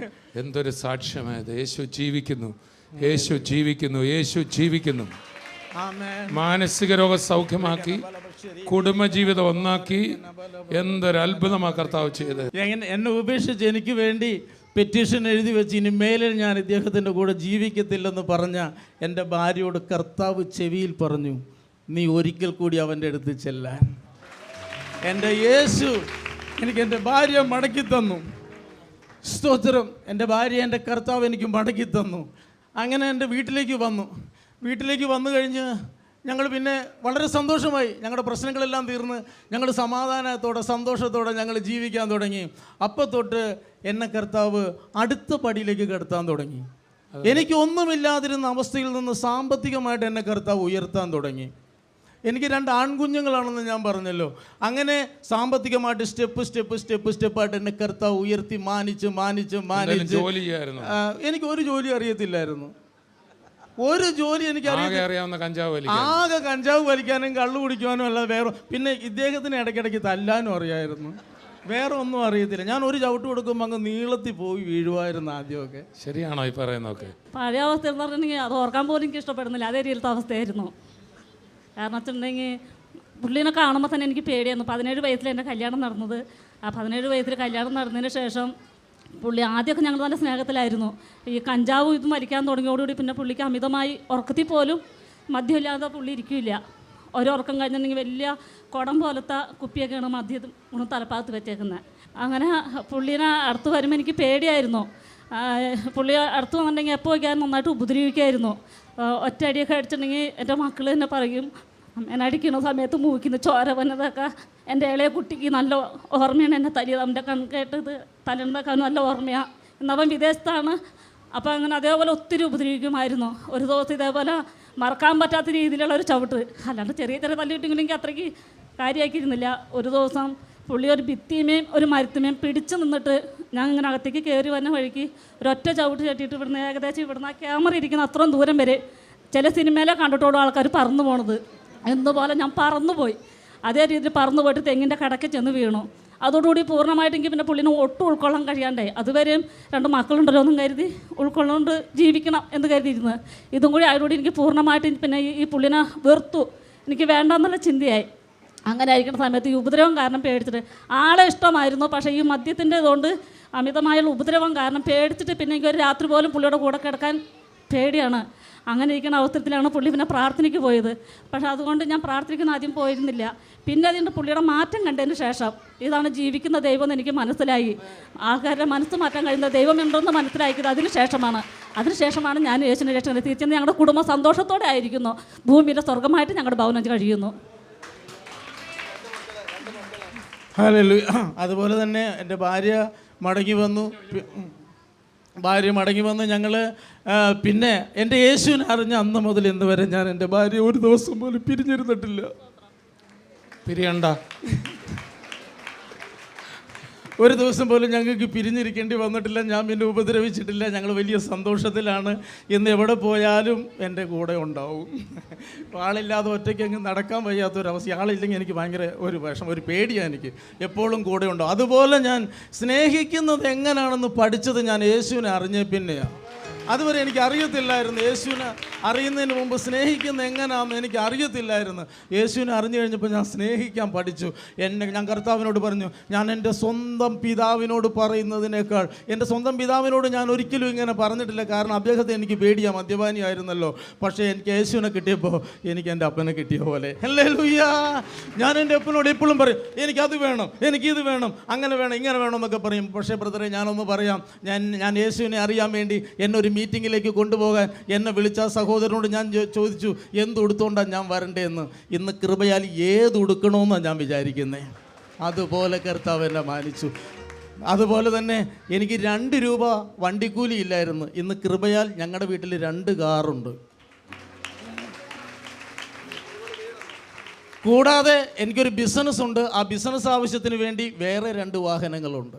എന്തൊരു സാക്ഷ്യമായത്. യേശു ജീവിക്കുന്നു, യേശു ജീവിക്കുന്നു, യേശു ജീവിക്കുന്നു. മാനസിക രോഗം സൗഖ്യമാക്കി, കുടുംബജീവിതം ഒന്നാക്കി. എന്തൊരു അത്ഭുതമാണ് കർത്താവ് ചെയ്തത്. എന്നെ ഉപേക്ഷിച്ച് എനിക്ക് വേണ്ടി പെറ്റീഷൻ എഴുതി വെച്ച് ഇനി മേലിൽ ഞാൻ ഇദ്ദേഹത്തിൻ്റെ കൂടെ ജീവിക്കത്തില്ലെന്ന് പറഞ്ഞ എൻ്റെ ഭാര്യയോട് കർത്താവ് ചെവിയിൽ പറഞ്ഞു, നീ ഒരിക്കൽ കൂടി അവൻ്റെ അടുത്ത് ചെല്ലാൻ. എൻ്റെ യേശു എനിക്ക് എൻ്റെ ഭാര്യ മടക്കി തന്നു. സ്തോത്രം. എൻ്റെ ഭാര്യ എൻ്റെ കർത്താവ് എനിക്ക് മടക്കി തന്നു. അങ്ങനെ എൻ്റെ വീട്ടിലേക്ക് വന്നു കഴിഞ്ഞ് ഞങ്ങൾ പിന്നെ വളരെ സന്തോഷമായി. ഞങ്ങളുടെ പ്രശ്നങ്ങളെല്ലാം തീർന്ന് ഞങ്ങൾ സമാധാനത്തോടെ, സന്തോഷത്തോടെ ഞങ്ങൾ ജീവിക്കാൻ തുടങ്ങി. അപ്പം തൊട്ട് എന്നെ കർത്താവ് അടുത്ത പടിയിലേക്ക് കടത്താൻ തുടങ്ങി. എനിക്ക് ഒന്നുമില്ലാതിരുന്ന അവസ്ഥയിൽ നിന്ന് സാമ്പത്തികമായിട്ട് എന്നെ കർത്താവ് ഉയർത്താൻ തുടങ്ങി. എനിക്ക് 2 ആൺകുഞ്ഞുങ്ങളാണെന്ന് ഞാൻ പറഞ്ഞല്ലോ. അങ്ങനെ സാമ്പത്തികമായിട്ട് സ്റ്റെപ്പായിട്ട് എന്നെ കർത്താവ് ഉയർത്തി മാനിച്ച് എനിക്ക് ഒരു ജോലി അറിയത്തില്ലായിരുന്നു. ഒരു ജോലി എനിക്ക് അറിയാവുന്ന ആകെ കഞ്ചാവ് വലിക്കാനും കള്ളു കുടിക്കാനും അല്ലാതെ വേറെ. പിന്നെ ഇദ്ദേഹത്തിന് ഇടയ്ക്കിടയ്ക്ക് തല്ലാനും അറിയായിരുന്നു. വേറെ ഒന്നും അറിയത്തില്ല. ഞാൻ ഒരു ചവിട്ട് കൊടുക്കുമ്പോൾ അങ്ങ് നീളത്തിൽ പോയി വീഴുമായിരുന്നു ആദ്യമൊക്കെ. ശരിയാണോ ഈ പറയുന്നതൊക്കെ? പഴയ അവസ്ഥ എന്ന് പറഞ്ഞിട്ടുണ്ടെങ്കിൽ അത് ഓർക്കാൻ പോലും എനിക്ക് ഇഷ്ടപ്പെടുന്നില്ല. അതേ രീതിയിലത്തെ അവസ്ഥയായിരുന്നു. കാരണം വെച്ചിട്ടുണ്ടെങ്കിൽ പുള്ളീനെ കാണുമ്പോൾ തന്നെ എനിക്ക് പേടിയായിരുന്നു. 17 വയസ്സിൽ എൻ്റെ കല്യാണം നടന്നത്. ആ 17 വയസ്സിൽ കല്യാണം നടന്നതിന് ശേഷം പുള്ളി ആദ്യമൊക്കെ ഞങ്ങൾ നല്ല സ്നേഹത്തിലായിരുന്നു. ഈ കഞ്ചാവും ഇതും വലിക്കാൻ തുടങ്ങിയോടുകൂടി പിന്നെ പുള്ളിക്ക് അമിതമായി ഉറക്കത്തിൽ പോലും മദ്യമില്ലാതെ പുള്ളി ഇരിക്കില്ല. ഒരുറക്കം കഴിഞ്ഞിട്ടുണ്ടെങ്കിൽ വലിയ കുടം പോലത്തെ കുപ്പിയൊക്കെയാണ് മദ്യം തലപ്പാകത്ത് വെച്ചേക്കുന്നത്. അങ്ങനെ പുള്ളീനെ അടുത്ത് വരുമ്പോൾ എനിക്ക് പേടിയായിരുന്നു. പുള്ളി അടുത്ത് വന്നിട്ടുണ്ടെങ്കിൽ എപ്പോൾ വയ്ക്കാൻ നന്നായിട്ട് ഉപദ്രവിക്കുമായിരുന്നു. ഒറ്റയടിയൊക്കെ അടിച്ചിട്ടുണ്ടെങ്കിൽ എൻ്റെ മക്കൾ തന്നെ പറയും, എന്നെ അടിക്കുന്ന സമയത്ത് മൂക്കിന്ന് ചോര വന്നതൊക്കെ എൻ്റെ ഇളയ കുട്ടിക്ക് നല്ല ഓർമ്മയാണ്. എന്നെ തല്ലിയത് അവൻ്റെ കേട്ടത് തലേണ്ടതൊക്കെ നല്ല ഓർമ്മയാണ്. എന്നവൻ വിദേശത്താണ്. അപ്പോൾ അങ്ങനെ അതേപോലെ ഒത്തിരി ഉപദ്രവിക്കുമായിരുന്നു. ഒരു ദിവസം ഇതേപോലെ മറക്കാൻ പറ്റാത്ത രീതിയിലുള്ള ഒരു ചവിട്ട്, അല്ലാണ്ട് ചെറിയ തല്ലിയിട്ടെങ്കിൽ അത്രയ്ക്ക് കാര്യമാക്കിയിരുന്നില്ല. ഒരു ദിവസം പുള്ളി ഒരു ഭിത്തിമേയും ഒരു മരത്തുമേയും പിടിച്ചു നിന്നിട്ട് ഞാൻ ഇങ്ങനെ അകത്തേക്ക് കയറി വന്ന വഴിക്ക് ഒരൊറ്റ ചവിട്ട് ചട്ടിയിട്ട് ഇവിടുന്ന് ഏകദേശം ഇവിടുന്ന് ആ ക്യാമറ ഇരിക്കുന്ന അത്രയും ദൂരം വരെ ചില സിനിമയിലെ കണ്ടിട്ടുള്ള ആൾക്കാർ പറന്നു പോണത് എന്നപോലെ ഞാൻ പറന്നുപോയി. അതേ രീതിയിൽ പറന്നു പോയിട്ട് തെങ്ങിൻ്റെ കടയ്ക്ക് ചെന്ന് വീണു. അതോടുകൂടി പൂർണ്ണമായിട്ട് എനിക്ക് പിന്നെ പുള്ളിനെ ഒട്ടും ഉൾക്കൊള്ളാൻ കഴിയാണ്ടായി. അതുവരെയും 2 മക്കളുണ്ടല്ലോ എന്നും കരുതി ഉൾക്കൊള്ളുകൊണ്ട് ജീവിക്കണം എന്ന് കരുതിയിരുന്നത്. ഇതും കൂടി ആയതോടെ എനിക്ക് പൂർണ്ണമായിട്ട് പിന്നെ ഈ പുള്ളിനെ വെറുത്തു, എനിക്ക് വേണ്ടെന്നുള്ള ചിന്തയായി. അങ്ങനെ ആയിരിക്കുന്ന സമയത്ത് ഈ ഉപദ്രവം കാരണം പേടിച്ചിട്ട് ആളെ ഇഷ്ടമായിരുന്നു, പക്ഷേ ഈ മദ്യത്തിൻ്റെ ഇതുകൊണ്ട് അമിതമായുള്ള ഉപദ്രവം കാരണം പേടിച്ചിട്ട് പിന്നെ എനിക്കൊരു രാത്രി പോലും പുള്ളിയുടെ കൂടെ കിടക്കാൻ പേടിയാണ്. അങ്ങനെ ഇരിക്കുന്ന അവസരത്തിലാണ് പുള്ളി പിന്നെ പ്രാർത്ഥനയ്ക്ക് പോയത്. പക്ഷേ അതുകൊണ്ട് ഞാൻ പ്രാർത്ഥനയ്ക്ക് ആദ്യം പോയിരുന്നില്ല. പിന്നെ അതിൻ്റെ പുള്ളിയുടെ മാറ്റം കണ്ടതിന് ശേഷം ഇതാണ് ജീവിക്കുന്ന ദൈവം എന്ന് എനിക്ക് മനസ്സിലായി. ആൾക്കാരുടെ മനസ്സ് മാറ്റാൻ കഴിയുന്ന ദൈവം ഉണ്ടെന്ന് മനസ്സിലാക്കിയത് അതിനുശേഷമാണ് ഞാൻ യേശുവിനെ രക്ഷകനെ തിരിച്ചെന്ന് ഞങ്ങളുടെ കുടുംബം സന്തോഷത്തോടെ ആയിരിക്കുന്നു. ഭൂമിയിലെ സ്വർഗമായിട്ട് ഞങ്ങളുടെ ഭവനം കഴിയുന്നു. ഹല്ലേലൂയ. അതുപോലെ തന്നെ എൻ്റെ ഭാര്യ മടങ്ങി വന്നു. ഞങ്ങൾ പിന്നെ എൻ്റെ യേശുവിനെ അറിഞ്ഞ അന്ന് മുതൽ ഇന്ന് വരെ ഞാൻ എൻ്റെ ഭാര്യ ഒരു ദിവസം പോലും പിരിഞ്ഞിരുന്നിട്ടില്ല. പിരിയണ്ട, ഒരു ദിവസം പോലും ഞങ്ങൾക്ക് പിരിഞ്ഞിരിക്കേണ്ടി വന്നിട്ടില്ല. ഞാൻ പിന്നെ ഉപദ്രവിച്ചിട്ടില്ല. ഞങ്ങൾ വലിയ സന്തോഷത്തിലാണ്. ഇന്ന് എവിടെ പോയാലും എൻ്റെ കൂടെ ഉണ്ടാവും. ആളില്ലാതെ ഒറ്റയ്ക്ക് അങ്ങ് നടക്കാൻ വയ്യാത്തൊരവസ്ഥ. ആളില്ലെങ്കിൽ എനിക്ക് ഭയങ്കര ഒരു വിഷമം, ഒരു പേടിയാണ്. എനിക്ക് എപ്പോഴും കൂടെ ഉണ്ടാവും. അതുപോലെ ഞാൻ സ്നേഹിക്കുന്നത് എങ്ങനെയാണെന്ന് പഠിച്ചത് ഞാൻ യേശുവിനെ അറിഞ്ഞ പിന്നെയാണ്. അതുവരെ എനിക്ക് അറിയത്തില്ലായിരുന്നു. യേശുവിനെ അറിയുന്നതിന് മുമ്പ് സ്നേഹിക്കുന്ന എങ്ങനെയാണെന്ന് എനിക്ക് അറിയത്തില്ലായിരുന്നു. യേശുവിനെ അറിഞ്ഞു കഴിഞ്ഞപ്പോൾ ഞാൻ സ്നേഹിക്കാൻ പഠിച്ചു. ഞാൻ കർത്താവിനോട് പറഞ്ഞു, ഞാൻ എൻ്റെ സ്വന്തം പിതാവിനോട് പറയുന്നതിനേക്കാൾ എൻ്റെ സ്വന്തം പിതാവിനോട് ഞാൻ ഒരിക്കലും ഇങ്ങനെ പറഞ്ഞിട്ടില്ല. കാരണം അദ്ദേഹത്തെ എനിക്ക് പേടിയാ, മദ്യപാനിയായിരുന്നല്ലോ. പക്ഷേ എനിക്ക് യേശുവിനെ കിട്ടിയപ്പോൾ എനിക്ക് എൻ്റെ അപ്പനെ കിട്ടിയ പോലെ. ഹല്ലേലൂയ. ഞാൻ എൻ്റെ അപ്പനോട് എപ്പോഴും പറയും, എനിക്കത് വേണം, എനിക്കിത് വേണം, അങ്ങനെ വേണം, ഇങ്ങനെ വേണം എന്നൊക്കെ പറയും. പക്ഷേ ബ്രദറെ, ഞാനൊന്ന് പറയാം, ഞാൻ യേശുവിനെ അറിയാൻ വേണ്ടി എന്നൊരു മീറ്റിങ്ങിലേക്ക് കൊണ്ടുപോകാൻ എന്നെ വിളിച്ച സഹോദരനോട് ഞാൻ ചോദിച്ചു, എന്ത് ഉടുത്തോണ്ടാണ് ഞാൻ വരണ്ടേന്ന്. ഇന്ന് കൃപയാൽ ഏത് ഉടുക്കണമെന്നാണ് ഞാൻ വിചാരിക്കുന്നത്. അതുപോലെ കർത്താവ് എന്നെ മാനിച്ചു. അതുപോലെ തന്നെ എനിക്ക് 2 രൂപ വണ്ടിക്കൂലി ഇല്ലായിരുന്നു. ഇന്ന് കൃപയാൽ ഞങ്ങളുടെ വീട്ടിൽ 2 കാറുണ്ട്. കൂടാതെ എനിക്കൊരു ബിസിനസ്സുണ്ട്. ആ ബിസിനസ് ആവശ്യത്തിന് വേണ്ടി വേറെ 2 വാഹനങ്ങളുണ്ട്.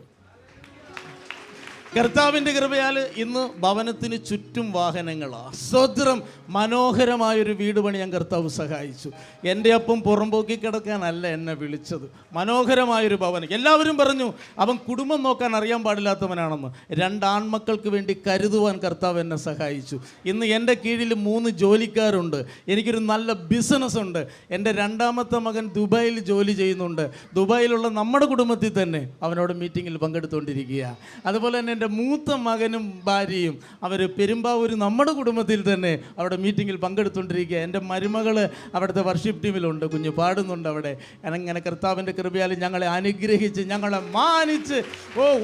കർത്താവിൻ്റെ കൃപയാൽ ഇന്ന് ഭവനത്തിന് ചുറ്റും വാഹനങ്ങളാണ്. സ്വതന്ത്രം മനോഹരമായൊരു വീട് പണിയാൻ കർത്താവ് സഹായിച്ചു. എൻ്റെ അപ്പം പുറമ്പോക്കി കിടക്കാനല്ല എന്നെ വിളിച്ചത്, മനോഹരമായൊരു ഭവനം. എല്ലാവരും പറഞ്ഞു അവൻ കുടുംബം നോക്കാൻ അറിയാൻ പാടില്ലാത്തവനാണെന്ന്. 2 ആൺമക്കൾക്ക് വേണ്ടി കരുതുവാൻ കർത്താവ് എന്നെ സഹായിച്ചു. ഇന്ന് എൻ്റെ കീഴിൽ 3 ജോലിക്കാരുണ്ട്. എനിക്കൊരു നല്ല ബിസിനസ്സുണ്ട്. എൻ്റെ 2ാമത്തെ മകൻ ദുബായിൽ ജോലി ചെയ്യുന്നുണ്ട്. ദുബായിലുള്ള നമ്മുടെ കുടുംബത്തിൽ തന്നെ അവനോട് മീറ്റിങ്ങിൽ പങ്കെടുത്തുകൊണ്ടിരിക്കുക. അതുപോലെ തന്നെ എൻ്റെ മൂത്ത മകനും ഭാര്യയും അവർ പെരുമ്പാവൂർ നമ്മുടെ കുടുംബത്തിൽ തന്നെ അവിടെ മീറ്റിങ്ങിൽ പങ്കെടുത്തുകൊണ്ടിരിക്കുക. എൻ്റെ മരുമകൾ അവിടുത്തെ വർഷിപ്പ് ടീമിലുണ്ട്, കുഞ്ഞ് പാടുന്നുണ്ട് അവിടെ. അങ്ങനെ കർത്താവിൻ്റെ കൃപയാൽ ഞങ്ങളെ അനുഗ്രഹിച്ച്, ഞങ്ങളെ മാനിച്ച്,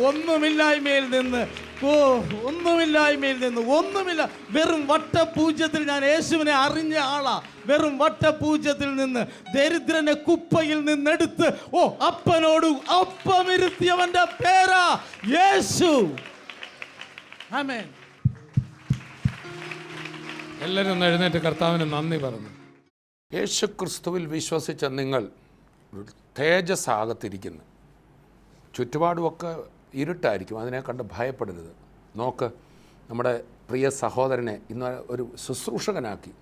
ഒന്നുമില്ലായ്മയിൽ നിന്ന് ഒന്നുമില്ല, വെറും വട്ടപൂജ്യത്തിൽ ഞാൻ യേശുവിനെ അറിഞ്ഞ ആളാ. വെറും വട്ടപൂജ്യത്തിൽ നിന്ന് ദരിദ്രനെ കുപ്പയിൽ നിന്നെടുത്ത് അപ്പനോട് ഒപ്പമിരുത്തിയവന്റെ പേരാ യേശു. ആമേൻ. എല്ലാവരും ഒന്ന് എഴുന്നേറ്റ് കർത്താവിന് നന്ദി പറഞ്ഞു. യേശു ക്രിസ്തുവിൽ വിശ്വസിച്ച നിങ്ങൾ തേജസ്സാകത്തിരിക്കുന്നു. ചുറ്റുപാടുമൊക്കെ ഇരുട്ടായിരിക്കും, അതിനെ കണ്ട് ഭയപ്പെടരുത്. നോക്ക്, നമ്മുടെ പ്രിയ സഹോദരനെ ഇന്ന് ഒരു ശുശ്രൂഷകനാക്കി.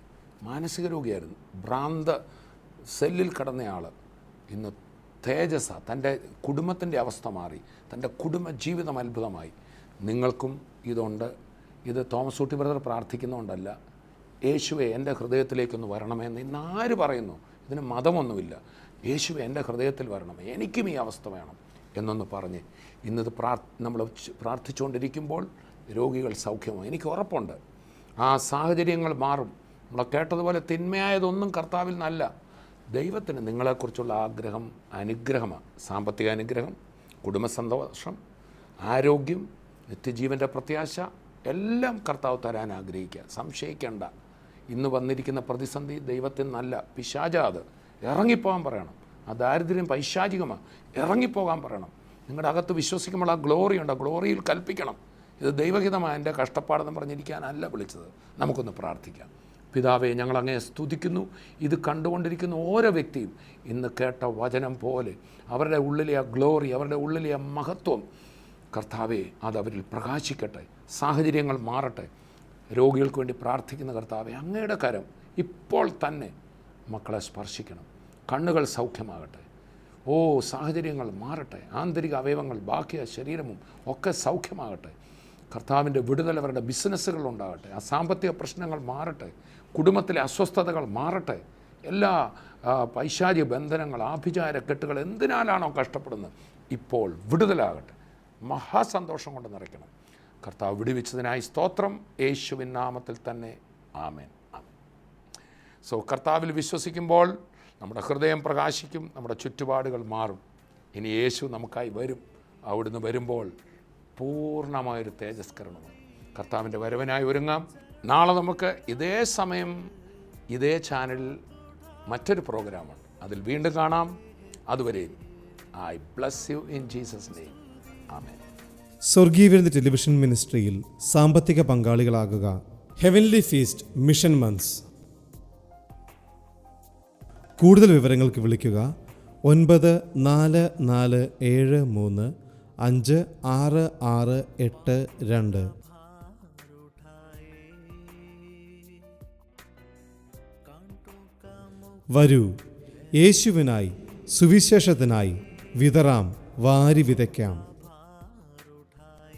മാനസിക രോഗിയായിരുന്നു, ഭ്രാന്ത സെല്ലിൽ കിടന്നയാൾ ഇന്ന് തേജസ്സ. തൻ്റെ കുടുംബത്തിൻ്റെ അവസ്ഥ മാറി, തൻ്റെ കുടുംബ ജീവിതം അത്ഭുതമായി. നിങ്ങൾക്കും ഇതുണ്ട്. ഇത് തോമസ് ഊട്ടി ബ്രദർ പ്രാർത്ഥിക്കുന്നതുകൊണ്ടല്ല, യേശുവെ എൻ്റെ ഹൃദയത്തിലേക്കൊന്ന് വരണമെന്ന് ഇന്ന് ആര് പറയുന്നു? ഇതിന് മതമൊന്നുമില്ല. യേശുവെ എൻ്റെ ഹൃദയത്തിൽ വരണമേ, എനിക്കും ഈ അവസ്ഥ വേണം എന്നൊന്ന് പറഞ്ഞ് ഇന്നത് നമ്മൾ പ്രാർത്ഥിച്ചുകൊണ്ടിരിക്കുമ്പോൾ രോഗികൾ സൗഖ്യമാവും. എനിക്ക് ഉറപ്പുണ്ട് ആ സാഹചര്യങ്ങൾ മാറും. നമ്മൾ കേട്ടതുപോലെ തിന്മയായതൊന്നും കർത്താവിൽ നിന്നല്ല. ദൈവത്തിന് നിങ്ങളെക്കുറിച്ചുള്ള ആഗ്രഹം അനുഗ്രഹമാണ്. സാമ്പത്തിക അനുഗ്രഹം, കുടുംബസന്തോഷം, ആരോഗ്യം, നിത്യജീവൻ്റെ പ്രത്യാശ എല്ലാം കർത്താവ് തരാൻ ആഗ്രഹിക്കുക. സംശയിക്കേണ്ട. ഇന്ന് വന്നിരിക്കുന്ന പ്രതിസന്ധി ദൈവത്തിൽ നല്ല പിശാചാത് ഇറങ്ങിപ്പോകാൻ പറയണം. ആ ദാരിദ്ര്യം പൈശാചികമാണ്, ഇറങ്ങിപ്പോകാൻ പറയണം. നിങ്ങളുടെ അകത്ത് വിശ്വസിക്കുമ്പോൾ ആ ഗ്ലോറി ഉണ്ട്, ആ ഗ്ലോറിയിൽ കൽപ്പിക്കണം. ഇത് ദൈവഹിതമായ എൻ്റെ കഷ്ടപ്പാടെന്ന് പറഞ്ഞിരിക്കാനല്ല വിളിച്ചത്. നമുക്കൊന്ന് പ്രാർത്ഥിക്കാം. പിതാവേ, ഞങ്ങളങ്ങേ സ്തുതിക്കുന്നു. ഇത് കണ്ടുകൊണ്ടിരിക്കുന്ന ഓരോ വ്യക്തിയും ഇന്ന് കേട്ട വചനം പോലെ അവരുടെ ഉള്ളിലെ ആ ഗ്ലോറി, അവരുടെ ഉള്ളിലെ ആ മഹത്വം കർത്താവെ അതവരിൽ പ്രകാശിക്കട്ടെ. സാഹചര്യങ്ങൾ മാറട്ടെ. രോഗികൾക്ക് വേണ്ടി പ്രാർത്ഥിക്കുന്ന കർത്താവെ, അങ്ങയുടെ കരം ഇപ്പോൾ തന്നെ മക്കളെ സ്പർശിക്കണം. കണ്ണുകൾ സൗഖ്യമാകട്ടെ. സാഹചര്യങ്ങൾ മാറട്ടെ. ആന്തരിക അവയവങ്ങൾ, ബാക്കിയ ശരീരവും ഒക്കെ സൗഖ്യമാകട്ടെ. കർത്താവിൻ്റെ വിടുതൽ അവരുടെ ബിസിനസ്സുകളിലുണ്ടാകട്ടെ. ആ സാമ്പത്തിക പ്രശ്നങ്ങൾ മാറട്ടെ. കുടുംബത്തിലെ അസ്വസ്ഥതകൾ മാറട്ടെ. എല്ലാ പൈശാചിക ബന്ധനങ്ങൾ, ആഭിചാര കെട്ടുകൾ എന്തിനാലാണോ കഷ്ടപ്പെടുന്നത്, ഇപ്പോൾ വിടുതലാകട്ടെ. മഹാസന്തോഷം കൊണ്ട് നിറയ്ക്കണം. കർത്താവ് വിടുവിച്ചതിനായി സ്തോത്രം. യേശുവിൻ നാമത്തിൽ തന്നെ ആമേൻ. കർത്താവിൽ വിശ്വസിക്കുമ്പോൾ നമ്മുടെ ഹൃദയം പ്രകാശിക്കും, നമ്മുടെ ചുറ്റുപാടുകൾ മാറും. ഇനി യേശു നമുക്കായി വരും. അവിടുന്ന് വരുമ്പോൾ പൂർണ്ണമായൊരു തേജസ്കരണമാണ്. കർത്താവിൻ്റെ വരവിനായി ഒരുങ്ങാം. നാളെ നമുക്ക് ഇതേ സമയം ഇതേ ചാനലിൽ മറ്റൊരു പ്രോഗ്രാമാണ്. അതിൽ വീണ്ടും കാണാം. അതുവരെയും I bless you in Jesus name. Amen. സ്വർഗീയ വിരുന്ന് ടെലിവിഷൻ മിനിസ്ട്രിയിൽ സാമ്പത്തിക പങ്കാളികളാകുക. Heavenly feast mission months. കൂടുതൽ വിവരങ്ങൾക്ക് വിളിക്കുക 9447356682. വരൂ, യേശുവിനായി സുവിശേഷത്തിനായി വിതറാം, വാരി വിതയ്ക്കാം.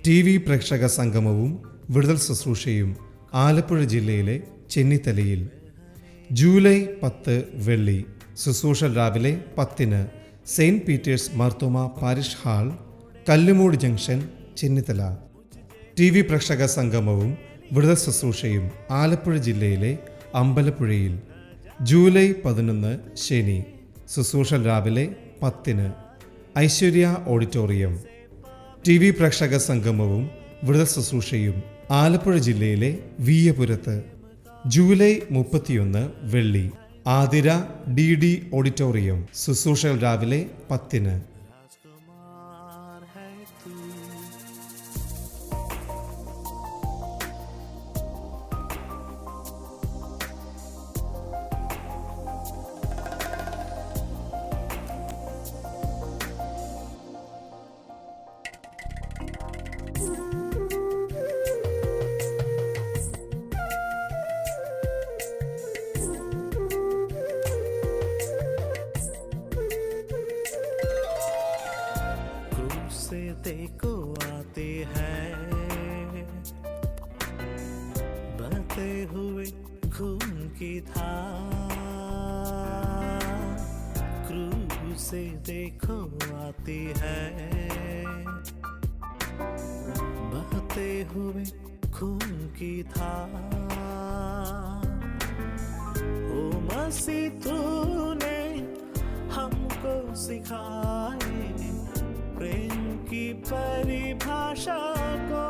TV പ്രേക്ഷക സംഗമവും വിടുതൽ ശുശ്രൂഷയും ആലപ്പുഴ ജില്ലയിലെ ചെന്നിത്തലയിൽ ജൂലൈ 10 വെള്ളി. ശുശ്രൂഷ രാവിലെ 10-ന് Saint Peter's Marthoma parish hall, Kallumoodu junction, Chennithala. TV പ്രേക്ഷക സംഗമവും വിടുതൽ ശുശ്രൂഷയും ആലപ്പുഴ ജില്ലയിലെ അമ്പലപ്പുഴയിൽ ജൂലൈ 11 ശനി. ശുശ്രൂഷ രാവിലെ 10-ന് ഐശ്വര്യ ഓഡിറ്റോറിയം. TV പ്രേക്ഷക സംഗമവും വിടുതൽ ശുശ്രൂഷയും ആലപ്പുഴ ജില്ലയിലെ വീയപുരത്ത് ജൂലൈ 31 വെള്ളി. Athira DD auditorium. ശുശ്രൂഷകൾ രാവിലെ 10-ന്. देखो आते हैं बहते हुए खून की धार, क्रूस से देखो आती है बहते हुए खून की धार। ओ मसीह तूने हमको सिखाए प्रेम की परिभाषा को,